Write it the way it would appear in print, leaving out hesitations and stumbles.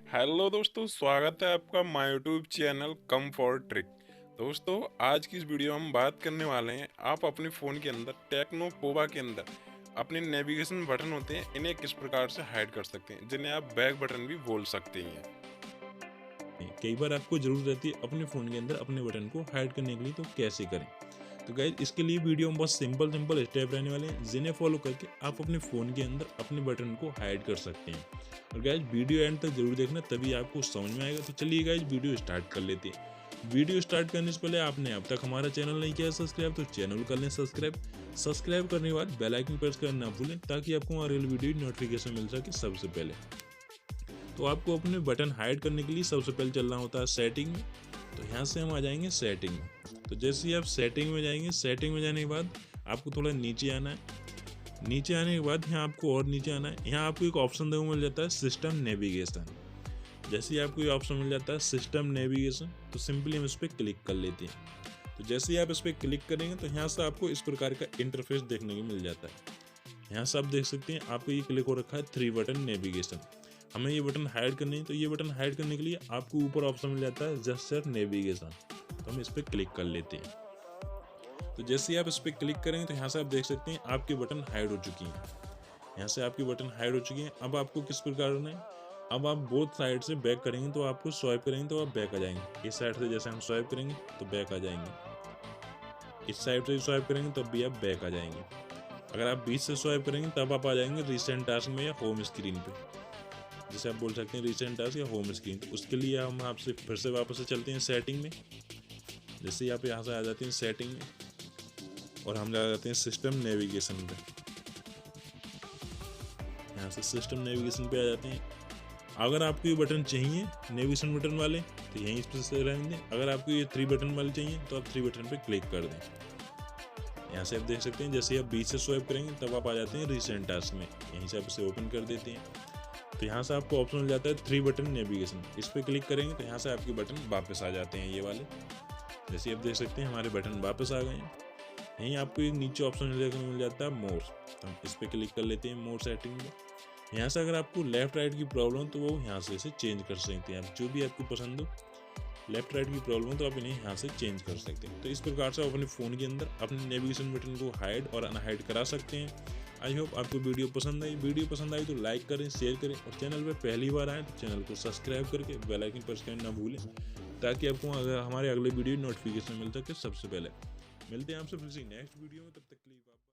Hello दोस्तों, स्वागत है आपका my YouTube channel come for trick. दोस्तों, आज की इस वीडियो में हम बात करने वाले हैं आप अपने फ़ोन के अंदर टेक्नो पोवा के अंदर अपने नेविगेशन बटन होते हैं, इन्हें किस प्रकार से हाइड कर सकते हैं, जिन्हें आप बैक बटन भी बोल सकते हैं। कई बार आपको ज़रूरत रहती है अपने फ़ोन के अंदर अपने बटन को हाइड करने के लिए, तो कैसे करें। तो गाइज इसके लिए वीडियो में बहुत सिंपल स्टेप रहने वाले हैं, जिन्हें फॉलो करके आप अपने फ़ोन के अंदर अपने बटन को हाइड कर सकते हैं। और गाइज वीडियो एंड तक जरूर देखना, तभी आपको समझ में आएगा। तो चलिए गाइज वीडियो स्टार्ट कर लेते हैं। वीडियो स्टार्ट करने से पहले आपने अब तक हमारा चैनल नहीं किया सब्सक्राइब, तो चैनल कर लें सब्सक्राइब करने के बाद बेल आइकन प्रेस करना ना भूलें, ताकि आपको हमारी वीडियो नोटिफिकेशन मिल सके सबसे पहले। तो आपको अपने बटन हाइड करने के लिए सबसे पहले चलना होता है सेटिंग में। तो यहाँ से हम आ जाएंगे सेटिंग में। तो जैसे ही आप सेटिंग में जाएंगे, सेटिंग में जाने के बाद आपको थोड़ा नीचे आना है। नीचे आने के बाद यहाँ आपको और नीचे आना है। यहाँ आपको एक ऑप्शन देखो मिल जाता है सिस्टम नेविगेशन। जैसे ही आपको ये ऑप्शन मिल जाता है सिस्टम नेविगेशन, तो सिंपली हम इस पर क्लिक कर लेते हैं। तो जैसे ही आप इस पर क्लिक करेंगे तो यहाँ से आपको इस प्रकार का इंटरफेस देखने को मिल जाता है। यहाँ से आप देख सकते हैं आपको ये क्लिक हो रखा है 3 बटन नेविगेशन। हमें ये बटन हाइड करनी है, तो ये बटन हाइड करने के लिए आपको ऊपर ऑप्शन मिल जाता है जेस्चर नेविगेशन। तो हम इस पर क्लिक कर लेते हैं। तो जैसे ही आप इस पर क्लिक करेंगे तो यहाँ से आप देख सकते हैं आपकी बटन हाइड हो चुकी हैं। यहाँ से आपकी बटन हाइड हो चुकी हैं। अब आपको किस प्रकार करना है, अब आप बोथ साइड से बैक करेंगे तो आपको स्वाइप करेंगे तो आप बैक आ जाएंगे। इस साइड से जैसे हम स्वाइप करेंगे तो बैक आ जाएंगे, इस साइड से स्वाइप करेंगे तब भी आप बैक आ जाएंगे। अगर आप बीच से स्वाइप करेंगे तब आप आ जाएंगे रिसेंट टास्क में या होम स्क्रीन पे, जैसे आप बोल सकते हैं रिसेंट टास्क या होम स्क्रीन। तो उसके लिए हम आपसे फिर से वापस से चलते हैं सेटिंग में। जैसे ही आप यहाँ से आ जाते हैं सेटिंग में और हम जा जाते हैं सिस्टम नेविगेशन पे। यहाँ से सिस्टम नेविगेशन पे आ जाते हैं। अगर आपको ये बटन चाहिए नेविगेशन बटन वाले तो यहीं इस पर से रहने दें। अगर आपको ये 3 बटन वाले चाहिए तो आप 3 बटन पे क्लिक कर दें। यहाँ से आप देख सकते हैं जैसे आप बीच से स्वाइप करेंगे तब आप आ जाते हैं रिसेंट टास्क में। यहीं से आप इसे ओपन कर देते हैं। तो यहाँ से आपको ऑप्शन मिल जाता है 3 बटन नेविगेशन। इस पर क्लिक करेंगे तो यहाँ से आपके बटन वापस आ जाते हैं ये वाले। जैसे आप देख सकते हैं हमारे बटन वापस आ गए हैं। यहीं आपको एक नीचे ऑप्शन मिल जाता है मोर। तो हम इस पर क्लिक कर लेते हैं मोर सेटिंग में। यहाँ से अगर आपको लेफ्ट राइट की प्रॉब्लम तो वो यहाँ से इसे चेंज कर सकते हैं। आप जो भी आपको पसंद हो, लेफ्ट राइट की प्रॉब्लम हो तो आप इन्हें यहाँ से चेंज कर सकते हैं। तो इस प्रकार से आप अपने फ़ोन के अंदर अपने नेविगेशन बटन को हाइड और अनहाइड करा सकते हैं। आई होप आपको वीडियो पसंद आई। वीडियो पसंद आई तो लाइक करें, शेयर करें, और चैनल पर पहली बार आए तो चैनल को सब्सक्राइब करके बेल आइकन प्रेस करना ना भूलें, ताकि आपको अगर हमारे अगले वीडियो नोटिफिकेशन मिल सके सबसे पहले। मिलते हैं आपसे फिर से नेक्स्ट वीडियो में, तब तक के लिए।